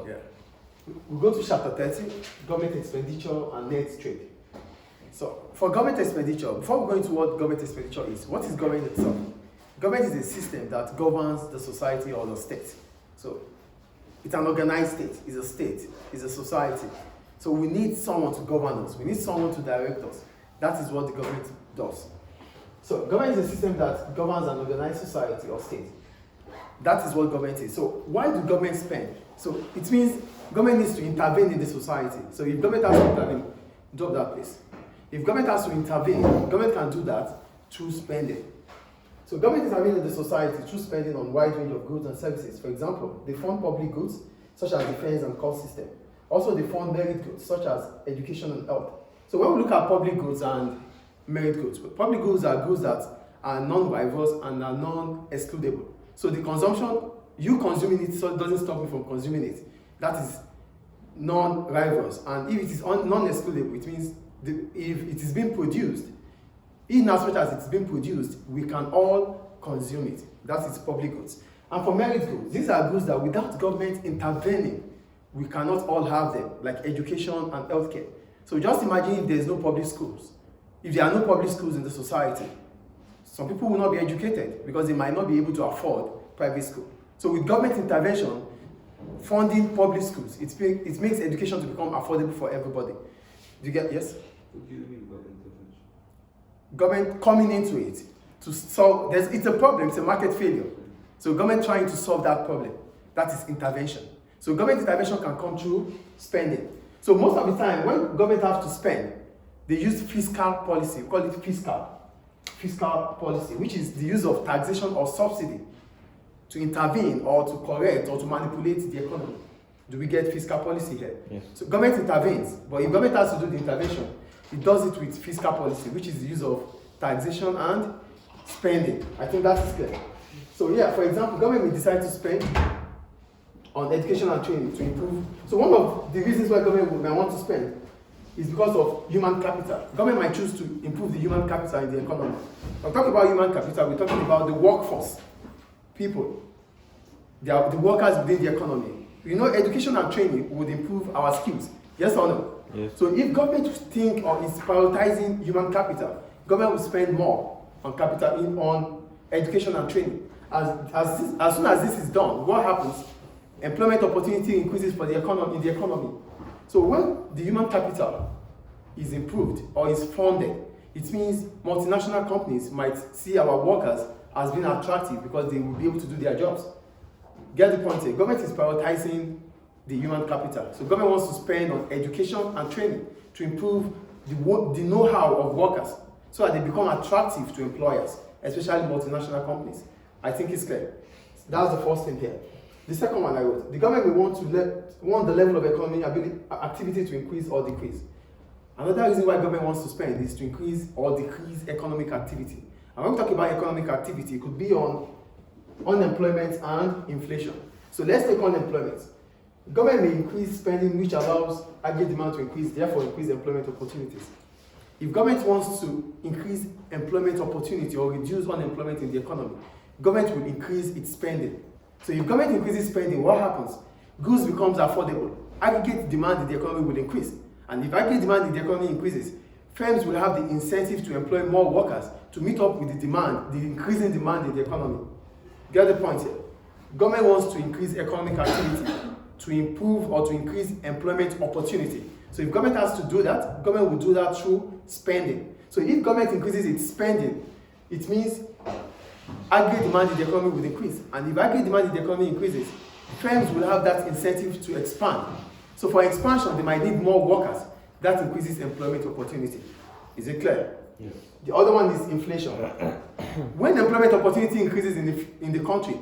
Yeah. We go to chapter 30, government expenditure and net trade. So for government expenditure, before we go into what government expenditure is, what is government itself? Government is a system that governs the society or the state. So it's an organized state, it's a state, it's a society. So we need someone to govern us, we need someone to direct us. That is what the government does. So government is a system that governs an organized society or state. That is what government is. So why do government spend? So it means government needs to intervene in the society. So if government has to intervene, drop that place. If government has to intervene, government can do that through spending. So government intervenes in the society through spending on a wide range of goods and services. For example, they fund public goods such as defense and court system. Also, they fund merit goods such as education and health. So when we look at public goods and merit goods, public goods are goods that are non-diverse and are non-excludable. So the consumption, you consuming it so doesn't stop me from consuming it. That is non-rivalrous. And if it is non-excludable, it means if it is being produced, in as much as it's being produced, we can all consume it. That is public goods. And for merit goods, these are goods that without government intervening, we cannot all have them, like education and healthcare. So just imagine if there's no public schools. If there are no public schools in the society, some people will not be educated because they might not be able to afford private school. So with government intervention, funding public schools, it makes education to become affordable for everybody. Do you get, yes? What do you mean government intervention? Government coming into it to solve, it's a problem, it's a market failure. So government trying to solve that problem, that is intervention. So government intervention can come through spending. So most of the time, when government has to spend, they use fiscal policy. We call it fiscal policy, which is the use of taxation or subsidy to intervene or to correct or to manipulate the economy. Do we get fiscal policy here? Yes. So government intervenes, but if government has to do the intervention, it does it with fiscal policy, which is the use of taxation and spending. I think that is clear. So yeah, for example, government may decide to spend on education and training to improve. So one of the reasons why government may want to spend is because of human capital. Government might choose to improve the human capital in the economy. When we talk about human capital, we're talking about the workforce, people, the workers within the economy. You know, education and training would improve our skills. Yes or no? Yes. So if government think or is prioritizing human capital, government will spend more on capital on education and training. As soon as this is done, what happens? Employment opportunity increases for the economy in the economy. So when the human capital is improved or is funded, it means multinational companies might see our workers as being attractive because they will be able to do their jobs. Get the point here. Government is prioritizing the human capital. So government wants to spend on education and training to improve the know-how of workers so that they become attractive to employers, especially multinational companies. I think it's clear. That's the first thing here. The second one I wrote, the government will want the level of economy activity to increase or decrease. Another reason why government wants to spend is to increase or decrease economic activity. And when we talk about economic activity, it could be on unemployment and inflation. So let's take unemployment. Government may increase spending, which allows aggregate demand to increase, therefore increase employment opportunities. If government wants to increase employment opportunity or reduce unemployment in the economy, government will increase its spending. So if government increases spending, what happens? Goods becomes affordable. Aggregate demand in the economy will increase. And if aggregate demand in the economy increases, firms will have the incentive to employ more workers to meet up with the demand, the increasing demand in the economy. Get the point here? Government wants to increase economic activity to improve or to increase employment opportunity. So if government has to do that, government will do that through spending. So if government increases its spending, it means aggregate demand in the economy will increase. And if aggregate demand in the economy increases, firms will have that incentive to expand. So for expansion, they might need more workers. That increases employment opportunity. Is it clear? Yes. The other one is inflation. When employment opportunity increases in the country,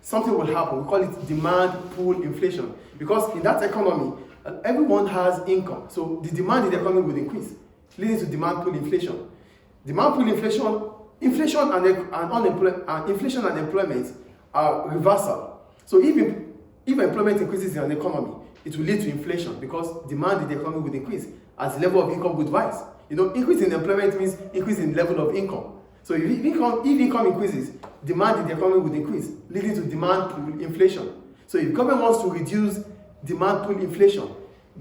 something will happen. We call it demand pull inflation. Because in that economy, everyone has income. So the demand in the economy will increase, leading to demand pull inflation. Demand pull inflation, inflation and employment are reversal. So if employment increases in an economy, it will lead to inflation because demand in the economy will increase as the level of income would rise. You know, increase in employment means increase in level of income. So if income increases, demand in the economy would increase, leading to demand pull inflation. So if government wants to reduce demand pull inflation,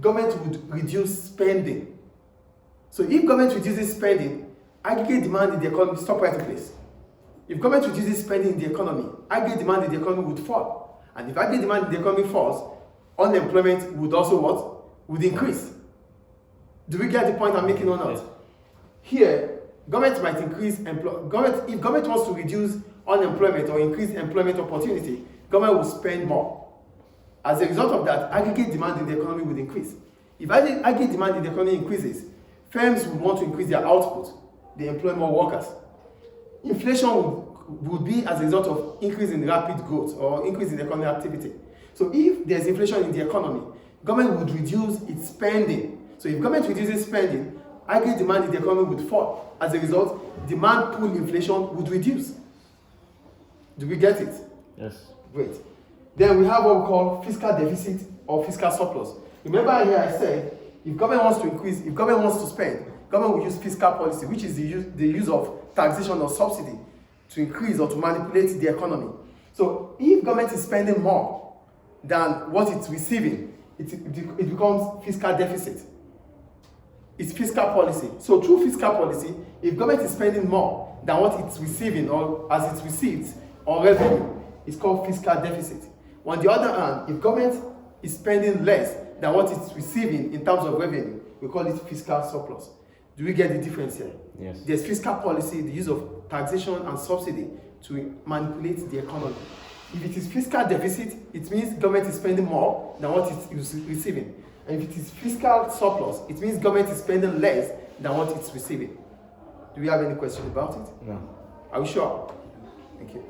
government would reduce spending. So if government reduces spending, aggregate demand in the economy stop right in place. If government reduces spending in the economy, aggregate demand in the economy would fall. And if aggregate demand in the economy falls, unemployment would also what? Would increase. Do we get the point I'm making or not? Yes. Here, government might increase if government wants to reduce unemployment or increase employment opportunity, government will spend more. As a result of that, aggregate demand in the economy would increase. If aggregate demand in the economy increases, firms would want to increase their output, they employ more workers. Inflation would be as a result of increase in rapid growth or increase in economic activity. So if there's inflation in the economy, government would reduce its spending. So if government reduces spending, aggregate demand in the economy would fall. As a result, demand pull inflation would reduce. Do we get it? Yes. Great. Then we have what we call fiscal deficit or fiscal surplus. Remember here I said, if government wants to spend, government will use fiscal policy, which is the use of taxation or subsidy to increase or to manipulate the economy. So if government is spending more than what it's receiving, it becomes fiscal deficit. It's fiscal policy. So through fiscal policy, if government is spending more than what it's receiving or as it receives or revenue, it's called fiscal deficit. On the other hand, if government is spending less than what it's receiving in terms of revenue, we call it fiscal surplus. Do we get the difference here? Yes. There's fiscal policy, the use of taxation and subsidy to manipulate the economy. If it is fiscal deficit, it means government is spending more than what it is receiving. And if it is fiscal surplus, it means government is spending less than what it's receiving. Do we have any questions about it? No. Are we sure? Thank you.